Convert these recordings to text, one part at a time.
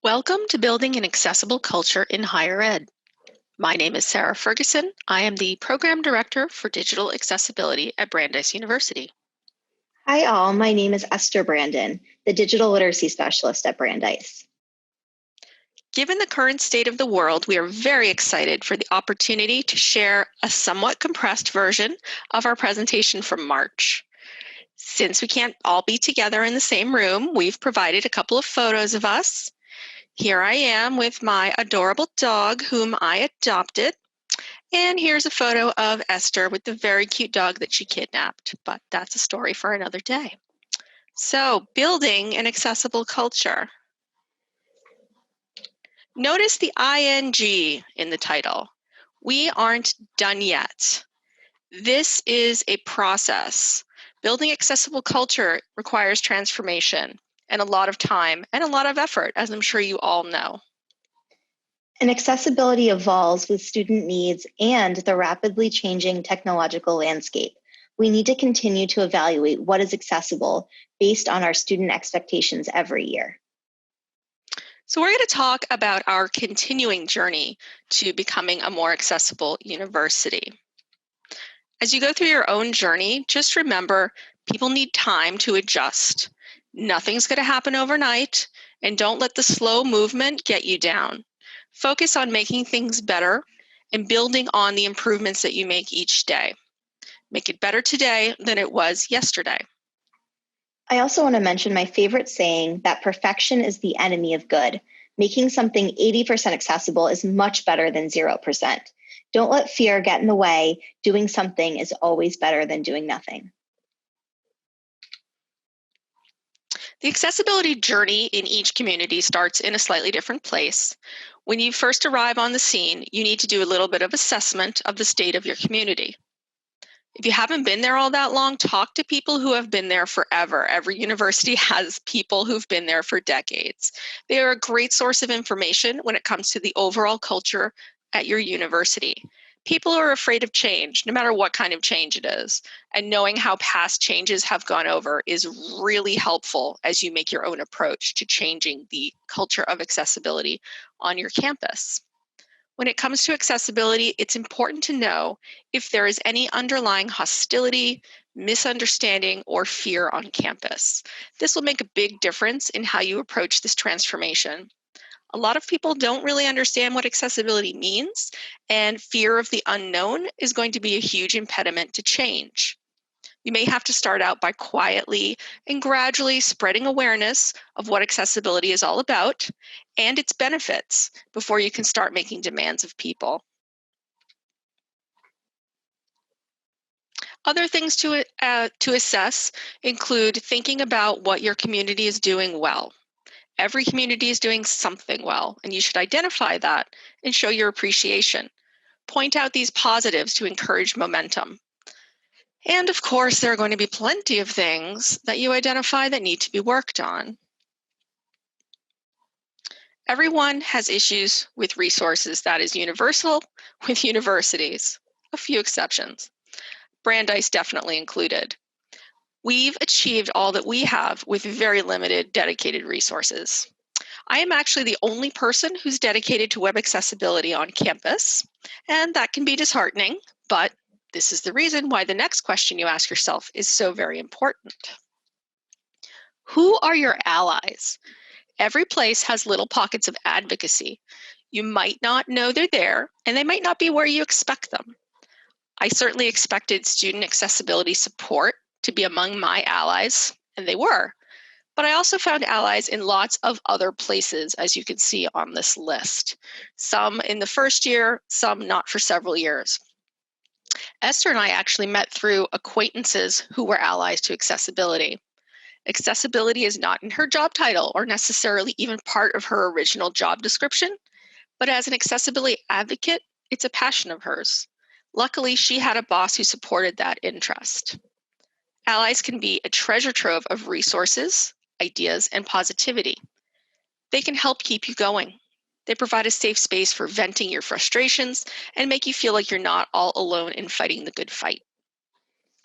Welcome to Building an Accessible Culture in Higher Ed. My name is Sarah Ferguson. I am the Program Director for Digital Accessibility at Brandeis University. Hi all, my name is Esther Brandon, the Digital Literacy Specialist at Brandeis. Given the current state of the world, we are very excited for the opportunity to share a somewhat compressed version of our presentation from March. Since we can't all be together in the same room, we've provided a couple of photos of us. Here I am with my adorable dog whom I adopted. And here's a photo of Esther with the very cute dog that she kidnapped, but that's a story for another day. So, building an accessible culture. Notice the ing in the title. We aren't done yet. This is a process. Building accessible culture requires transformation and a lot of time and a lot of effort, as I'm sure you all know. And accessibility evolves with student needs and the rapidly changing technological landscape. We need to continue to evaluate what is accessible based on our student expectations every year. So we're going to talk about our continuing journey to becoming a more accessible university. As you go through your own journey, just remember people need time to adjust. Nothing's going to happen overnight, and don't let the slow movement get you down. Focus on making things better and building on the improvements that you make each day. Make it better today than it was yesterday. I also want to mention my favorite saying that perfection is the enemy of good. Making something 80% accessible is much better than 0%. Don't let fear get in the way. Doing something is always better than doing nothing. The accessibility journey in each community starts in a slightly different place. When you first arrive on the scene, you need to do a little bit of assessment of the state of your community. If you haven't been there all that long, talk to people who have been there forever. Every university has people who've been there for decades. They are a great source of information when it comes to the overall culture at your university. People are afraid of change, no matter what kind of change it is. And knowing how past changes have gone over is really helpful as you make your own approach to changing the culture of accessibility on your campus. When it comes to accessibility, it's important to know if there is any underlying hostility, misunderstanding, or fear on campus. This will make a big difference in how you approach this transformation. A lot of people don't really understand what accessibility means, and fear of the unknown is going to be a huge impediment to change. You may have to start out by quietly and gradually spreading awareness of what accessibility is all about and its benefits before you can start making demands of people. Other things to assess include thinking about what your community is doing well. Every community is doing something well, and you should identify that and show your appreciation. Point out these positives to encourage momentum. And of course, there are going to be plenty of things that you identify that need to be worked on. Everyone has issues with resources. That is universal with universities, a few exceptions. Brandeis definitely included. We've achieved all that we have with very limited dedicated resources. I am actually the only person who's dedicated to web accessibility on campus, and that can be disheartening, but this is the reason why the next question you ask yourself is so very important. Who are your allies? Every place has little pockets of advocacy. You might not know they're there, and they might not be where you expect them. I certainly expected student accessibility support to be among my allies, and they were. But I also found allies in lots of other places, as you can see on this list. Some in the first year, some not for several years. Esther and I actually met through acquaintances who were allies to accessibility. Accessibility is not in her job title or necessarily even part of her original job description, but as an accessibility advocate, it's a passion of hers. Luckily, she had a boss who supported that interest. Allies can be a treasure trove of resources, ideas, and positivity. They can help keep you going. They provide a safe space for venting your frustrations and make you feel like you're not all alone in fighting the good fight.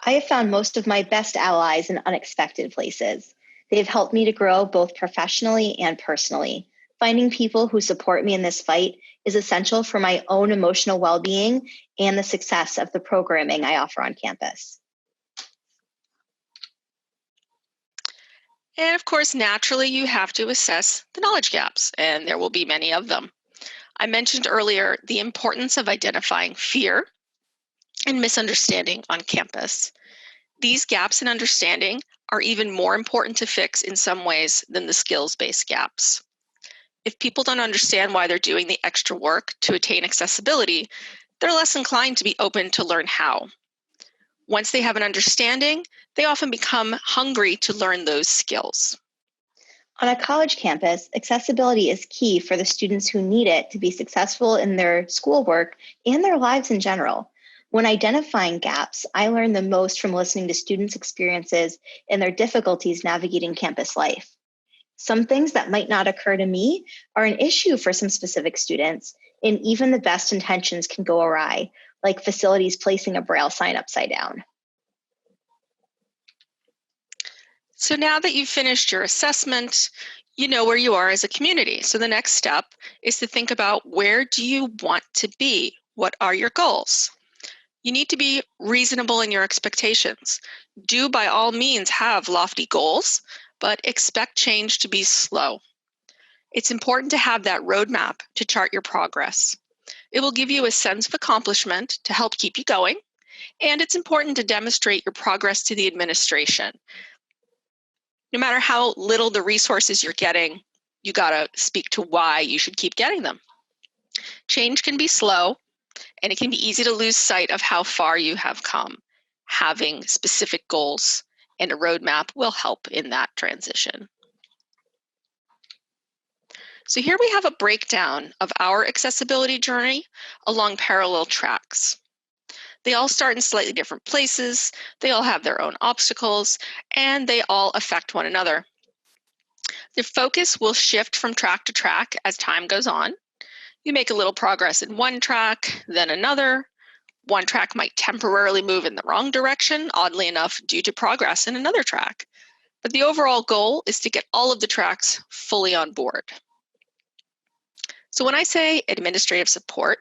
I have found most of my best allies in unexpected places. They have helped me to grow both professionally and personally. Finding people who support me in this fight is essential for my own emotional well-being and the success of the programming I offer on campus. And of course, naturally, you have to assess the knowledge gaps, and there will be many of them. I mentioned earlier the importance of identifying fear and misunderstanding on campus. These gaps in understanding are even more important to fix in some ways than the skills-based gaps. If people don't understand why they're doing the extra work to attain accessibility, they're less inclined to be open to learn how. Once they have an understanding, they often become hungry to learn those skills. On a college campus, accessibility is key for the students who need it to be successful in their schoolwork and their lives in general. When identifying gaps, I learn the most from listening to students' experiences and their difficulties navigating campus life. Some things that might not occur to me are an issue for some specific students, and even the best intentions can go awry, like facilities placing a Braille sign upside down. So now that you've finished your assessment, you know where you are as a community. So the next step is to think about, where do you want to be? What are your goals? You need to be reasonable in your expectations. Do by all means have lofty goals, but expect change to be slow. It's important to have that roadmap to chart your progress. It will give you a sense of accomplishment to help keep you going, and it's important to demonstrate your progress to the administration. No matter how little the resources you're getting, you gotta speak to why you should keep getting them. Change can be slow, and it can be easy to lose sight of how far you have come. Having specific goals and a roadmap will help in that transition. So here we have a breakdown of our accessibility journey along parallel tracks. They all start in slightly different places, they all have their own obstacles, and they all affect one another. The focus will shift from track to track as time goes on. You make a little progress in one track, then another. One track might temporarily move in the wrong direction, oddly enough, due to progress in another track. But the overall goal is to get all of the tracks fully on board. So when I say administrative support,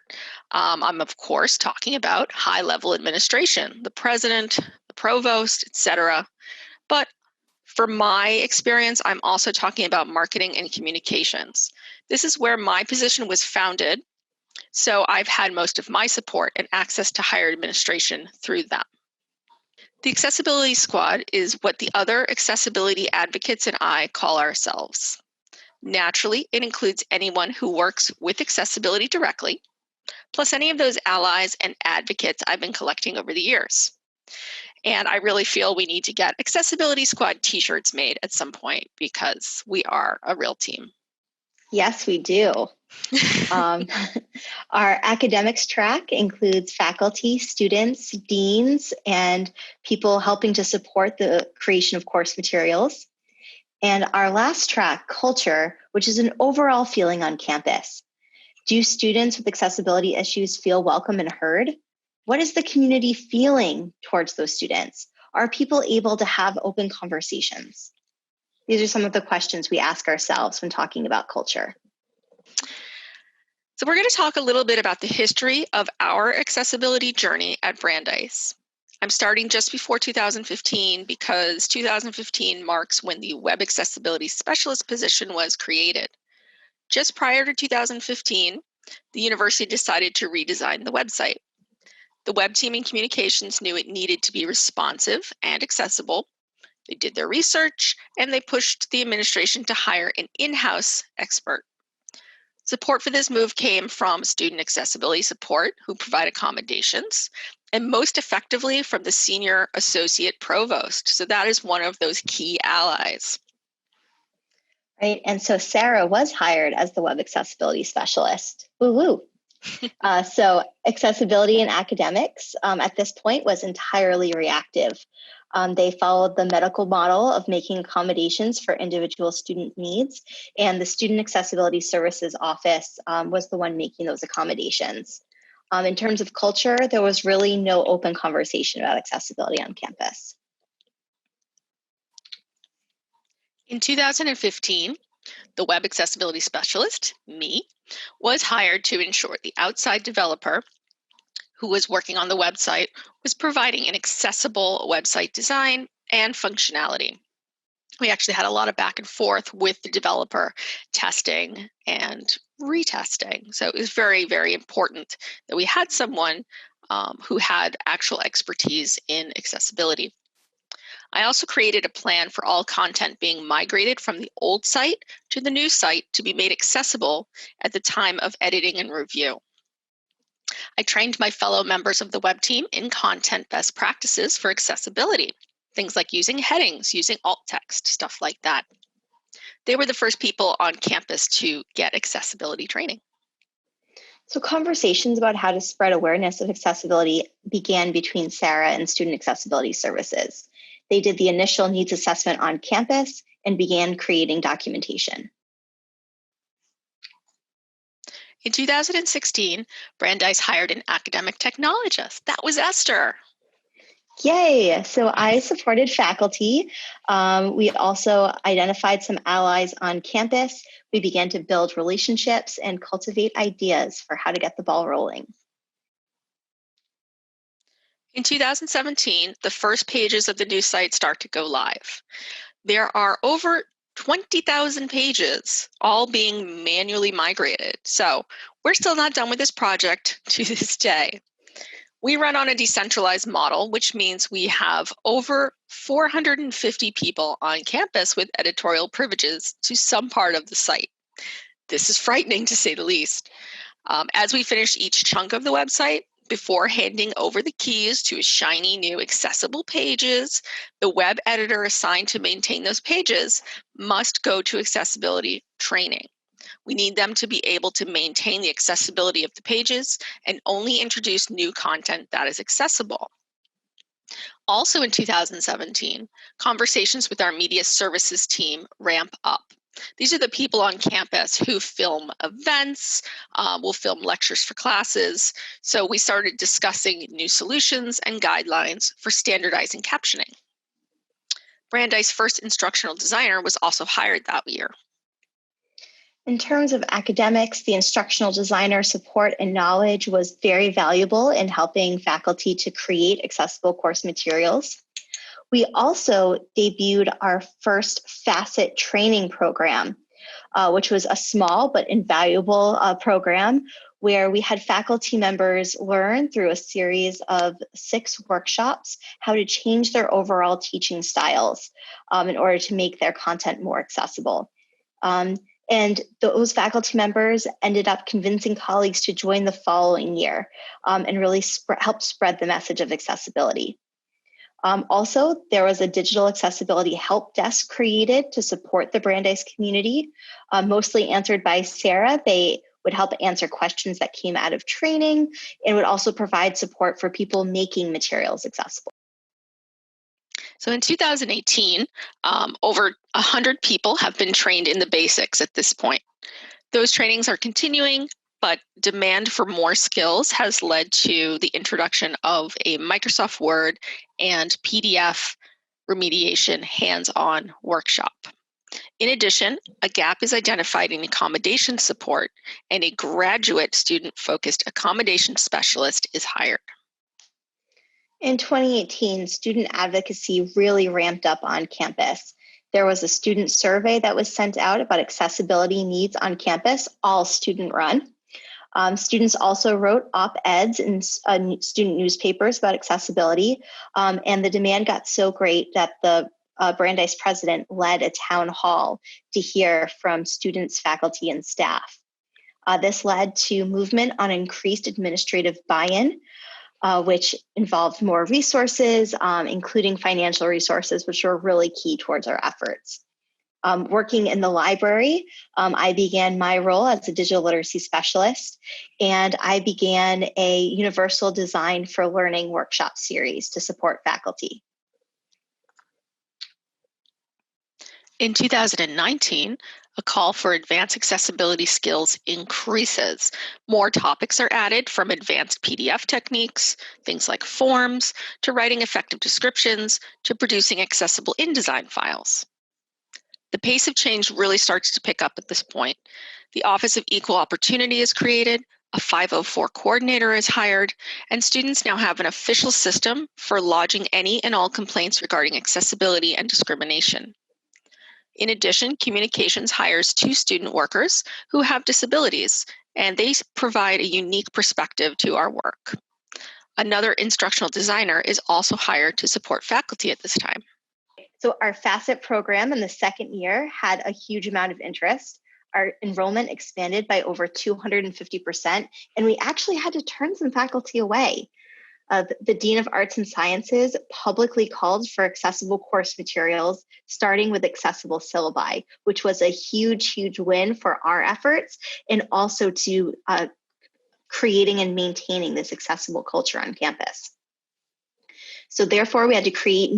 I'm of course talking about high-level administration, the president, the provost, etc. But from my experience, I'm also talking about marketing and communications. This is where my position was founded, so I've had most of my support and access to higher administration through them. The Accessibility Squad is what the other accessibility advocates and I call ourselves. Naturally, it includes anyone who works with accessibility directly, plus any of those allies and advocates I've been collecting over the years. And I really feel we need to get Accessibility Squad t-shirts made at some point, because we are a real team. Yes, we do. Our academics track includes faculty, students, deans, and people helping to support the creation of course materials. And our last track, culture, which is an overall feeling on campus. Do students with accessibility issues feel welcome and heard? What is the community feeling towards those students? Are people able to have open conversations? These are some of the questions we ask ourselves when talking about culture. So we're going to talk a little bit about the history of our accessibility journey at Brandeis. I'm starting just before 2015 because 2015 marks when the Web Accessibility Specialist position was created. Just prior to 2015, the university decided to redesign the website. The web team in communications knew it needed to be responsive and accessible. They did their research, and they pushed the administration to hire an in-house expert. Support for this move came from student accessibility support, who provide accommodations, and most effectively from the senior associate provost. So that is one of those key allies. Right, and so Sarah was hired as the web accessibility specialist. Woo woo. So accessibility in academics at this point was entirely reactive. They followed the medical model of making accommodations for individual student needs, and the Student Accessibility Services Office was the one making those accommodations. In terms of culture, there was really no open conversation about accessibility on campus. In 2015, The web accessibility specialist, me, was hired to ensure the outside developer who was working on the website was providing an accessible website design and functionality. We actually had a lot of back and forth with the developer, testing and retesting. So it was very, very important that we had someone who had actual expertise in accessibility. I also created a plan for all content being migrated from the old site to the new site to be made accessible at the time of editing and review. I trained my fellow members of the web team in content best practices for accessibility, things like using headings, using alt text, stuff like that. They were the first people on campus to get accessibility training. So conversations about how to spread awareness of accessibility began between Sarah and Student Accessibility Services. They did the initial needs assessment on campus and began creating documentation. In 2016, Brandeis hired an academic technologist. That was Esther. Yay! So I supported faculty. We also identified some allies on campus. We began to build relationships and cultivate ideas for how to get the ball rolling. In 2017, the first pages of the new site start to go live. There are over 20,000 pages, all being manually migrated. So we're still not done with this project to this day. We run on a decentralized model, which means we have over 450 people on campus with editorial privileges to some part of the site. This is frightening, to say the least. As we finish each chunk of the website, before handing over the keys to shiny new accessible pages, the web editor assigned to maintain those pages must go to accessibility training. We need them to be able to maintain the accessibility of the pages and only introduce new content that is accessible. Also in 2017, conversations with our media services team ramp up. These are the people on campus who film events, will film lectures for classes. So we started discussing new solutions and guidelines for standardizing captioning. Brandeis' first instructional designer was also hired that year. In terms of academics, the instructional designer support and knowledge was very valuable in helping faculty to create accessible course materials. We also debuted our first facet training program, which was a small but invaluable program where we had faculty members learn through a series of 6 workshops how to change their overall teaching styles in order to make their content more accessible. And those faculty members ended up convincing colleagues to join the following year and really help spread the message of accessibility. Also, there was a digital accessibility help desk created to support the Brandeis community, mostly answered by Sarah. They would help answer questions that came out of training and would also provide support for people making materials accessible. So in 2018, over 100 people have been trained in the basics at this point. Those trainings are continuing, but demand for more skills has led to the introduction of a Microsoft Word and PDF remediation hands-on workshop. In addition, a gap is identified in accommodation support, and a graduate student-focused accommodation specialist is hired. In 2018, student advocacy really ramped up on campus. There was a student survey that was sent out about accessibility needs on campus, all student run. Students also wrote op-eds in student newspapers about accessibility, and the demand got so great that the Brandeis president led a town hall to hear from students, faculty, and staff. This led to movement on increased administrative buy-in, which involved more resources, including financial resources, which were really key towards our efforts. Working in the library, I began my role as a digital literacy specialist, and I began a universal design for learning workshop series to support faculty. In 2019, a call for advanced accessibility skills increases. More topics are added, from advanced PDF techniques, things like forms, to writing effective descriptions, to producing accessible InDesign files. The pace of change really starts to pick up at this point. The Office of Equal Opportunity is created, a 504 coordinator is hired, and students now have an official system for lodging any and all complaints regarding accessibility and discrimination. In addition, Communications hires 2 student workers who have disabilities, and they provide a unique perspective to our work. Another instructional designer is also hired to support faculty at this time. So our FACET program in the second year had a huge amount of interest. Our enrollment expanded by over 250%, and we actually had to turn some faculty away. The Dean of Arts and Sciences publicly called for accessible course materials, starting with accessible syllabi, which was a huge, huge win for our efforts and also to creating and maintaining this accessible culture on campus. So therefore, we had to create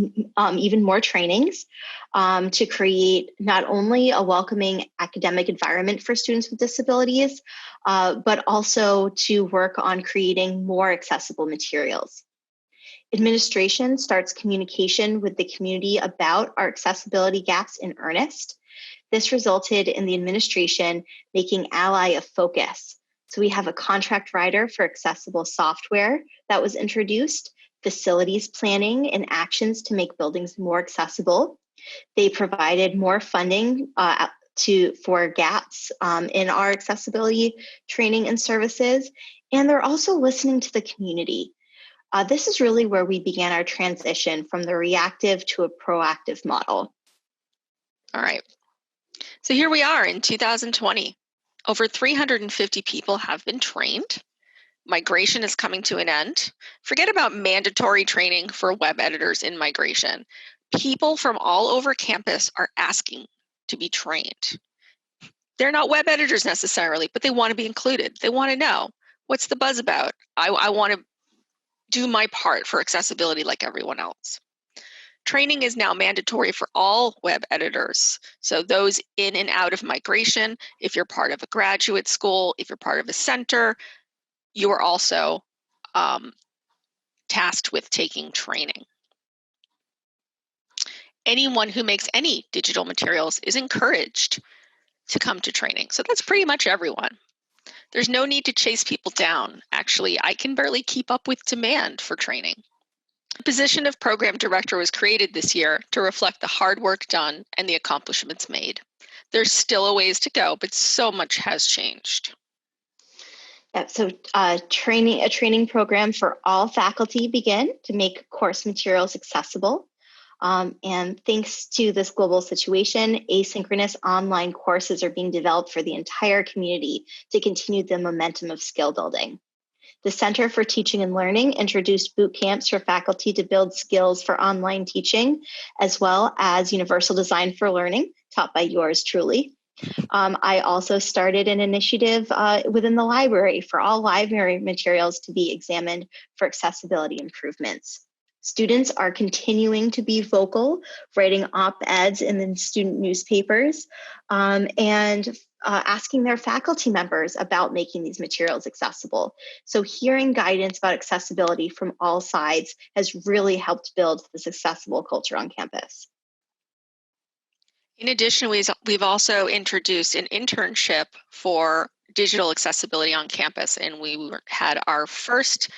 even more trainings to create not only a welcoming academic environment for students with disabilities, but also to work on creating more accessible materials. Administration starts communication with the community about our accessibility gaps in earnest. This resulted in the administration making Ally a focus. So we have a contract writer for accessible software that was introduced, facilities planning and actions to make buildings more accessible. They provided more funding for gaps in our accessibility training and services, and they're also listening to the community. This is really where we began our transition from the reactive to a proactive model. All right. So here we are in 2020. Over 350 people have been trained. Migration is coming to an end. Forget about mandatory training for web editors in migration. People from all over campus are asking to be trained. They're not web editors necessarily, but they want to be included. They want to know, what's the buzz about? I want to do my part for accessibility like everyone else. Training is now mandatory for all web editors. So those in and out of migration, if you're part of a graduate school, if you're part of a center, you are also tasked with taking training. Anyone who makes any digital materials is encouraged to come to training. So that's pretty much everyone. There's no need to chase people down. Actually, I can barely keep up with demand for training. The position of program director was created this year to reflect the hard work done and the accomplishments made. There's still a ways to go, but so much has changed. Yeah, so a training program for all faculty began to make course materials accessible. And thanks to this global situation, asynchronous online courses are being developed for the entire community to continue the momentum of skill building. The Center for Teaching and Learning introduced boot camps for faculty to build skills for online teaching, as well as Universal Design for Learning, taught by yours truly. I also started an initiative within the library for all library materials to be examined for accessibility improvements. Students are continuing to be vocal, writing op-eds in the student newspapers, and asking their faculty members about making these materials accessible. So hearing guidance about accessibility from all sides has really helped build this accessible culture on campus. In addition, we've also introduced an internship for digital accessibility on campus, and we had our first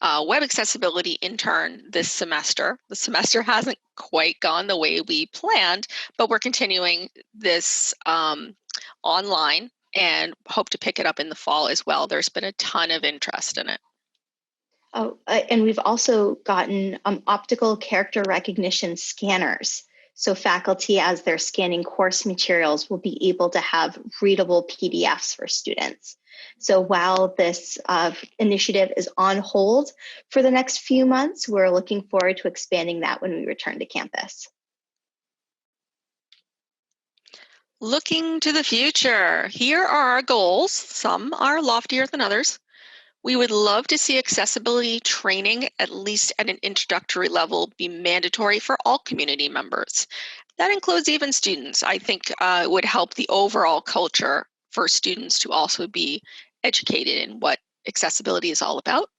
web accessibility intern this semester. The semester hasn't quite gone the way we planned, but we're continuing this online and hope to pick it up in the fall as well. There's been a ton of interest in it. Oh, and we've also gotten optical character recognition scanners. So faculty, as they're scanning course materials, will be able to have readable PDFs for students. So while this initiative is on hold for the next few months, we're looking forward to expanding that when we return to campus. Looking to the future, here are our goals. Some are loftier than others. We would love to see accessibility training, at least at an introductory level, be mandatory for all community members. That includes even students. I think it would help the overall culture for students to also be educated in what accessibility is all about.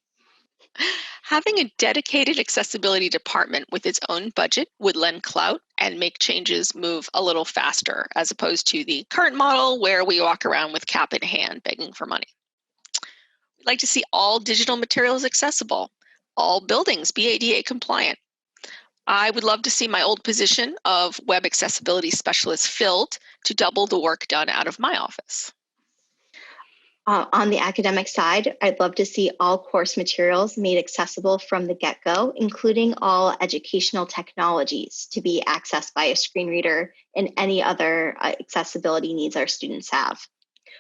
Having a dedicated accessibility department with its own budget would lend clout and make changes move a little faster, as opposed to the current model where we walk around with cap in hand begging for money. We'd like to see all digital materials accessible, all buildings be ADA compliant. I would love to see my old position of web accessibility specialist filled to double the work done out of my office. On the academic side, I'd love to see all course materials made accessible from the get-go, including all educational technologies to be accessed by a screen reader and any other accessibility needs our students have.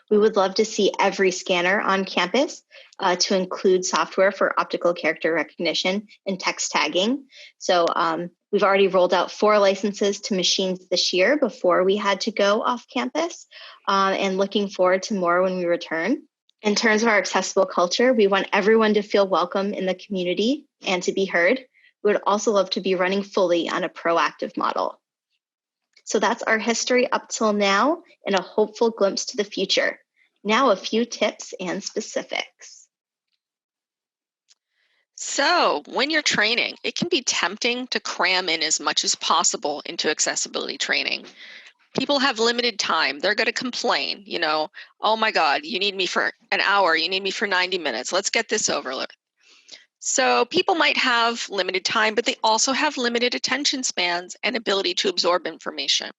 We would love to see every scanner on campus to include software for optical character recognition and text tagging. So we've already rolled out 4 licenses to machines this year before we had to go off campus, and looking forward to more when we return. In terms of our accessible culture, we want everyone to feel welcome in the community and to be heard. We would also love to be running fully on a proactive model. So that's our history up till now and a hopeful glimpse to the future. Now a few tips and specifics. So when you're training, it can be tempting to cram in as much as possible into accessibility training. People have limited time. They're going to complain, oh my God, you need me for an hour, you need me for 90 minutes. Let's get this over with. So people might have limited time, but they also have limited attention spans and ability to absorb information.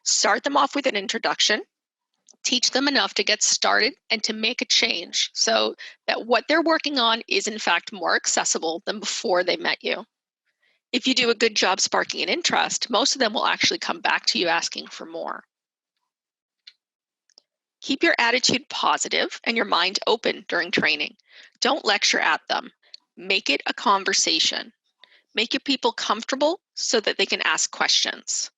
Start them off with an introduction. Teach them enough to get started and to make a change so that what they're working on is in fact more accessible than before they met you. If you do a good job sparking an interest, most of them will actually come back to you asking for more. Keep your attitude positive and your mind open during training. Don't lecture at them. Make it a conversation. Make your people comfortable so that they can ask questions.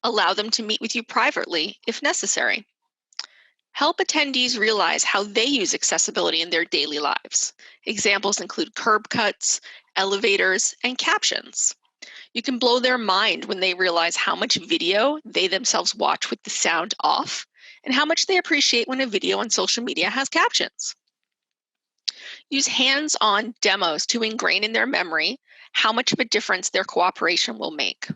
Allow them to meet with you privately if necessary. Help attendees realize how they use accessibility in their daily lives. Examples include curb cuts, elevators, and captions. You can blow their mind when they realize how much video they themselves watch with the sound off and how much they appreciate when a video on social media has captions. Use hands-on demos to ingrain in their memory how much of a difference their cooperation will make.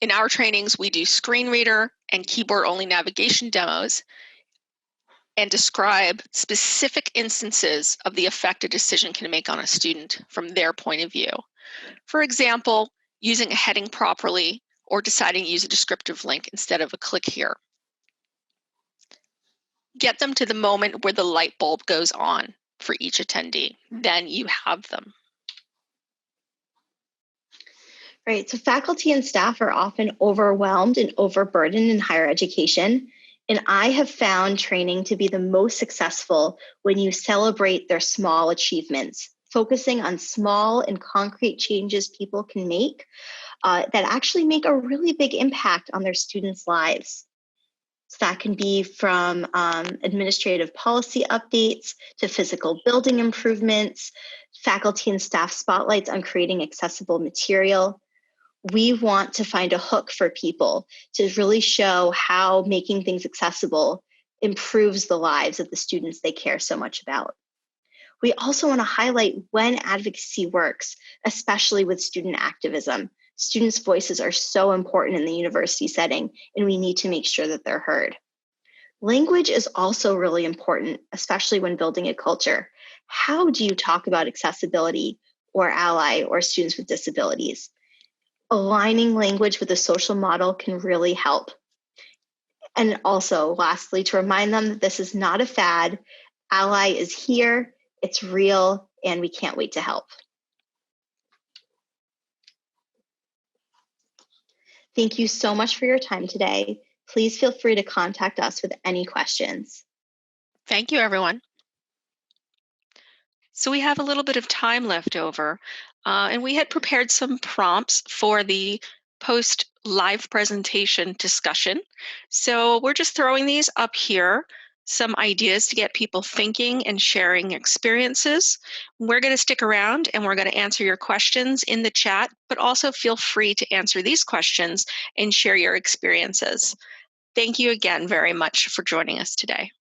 In our trainings, we do screen reader and keyboard-only navigation demos and describe specific instances of the effect a decision can make on a student from their point of view. For example, using a heading properly or deciding to use a descriptive link instead of a click here. Get them to the moment where the light bulb goes on for each attendee. Then you have them. Right, so faculty and staff are often overwhelmed and overburdened in higher education. And I have found training to be the most successful when you celebrate their small achievements, focusing on small and concrete changes people can make that actually make a really big impact on their students' lives. So that can be from administrative policy updates to physical building improvements, faculty and staff spotlights on creating accessible material. We want to find a hook for people to really show how making things accessible improves the lives of the students they care so much about. We also want to highlight when advocacy works, especially with student activism. Students' voices are so important in the university setting, and we need to make sure that they're heard. Language is also really important, especially when building a culture. How do you talk about accessibility or ally or students with disabilities? Aligning language with a social model can really help. And also, lastly, to remind them that this is not a fad. Ally is here, it's real, and we can't wait to help. Thank you so much for your time today. Please feel free to contact us with any questions. Thank you, everyone. So we have a little bit of time left over, and we had prepared some prompts for the post live presentation discussion. So we're just throwing these up here, some ideas to get people thinking and sharing experiences. We're going to stick around and we're going to answer your questions in the chat, but also feel free to answer these questions and share your experiences. Thank you again very much for joining us today.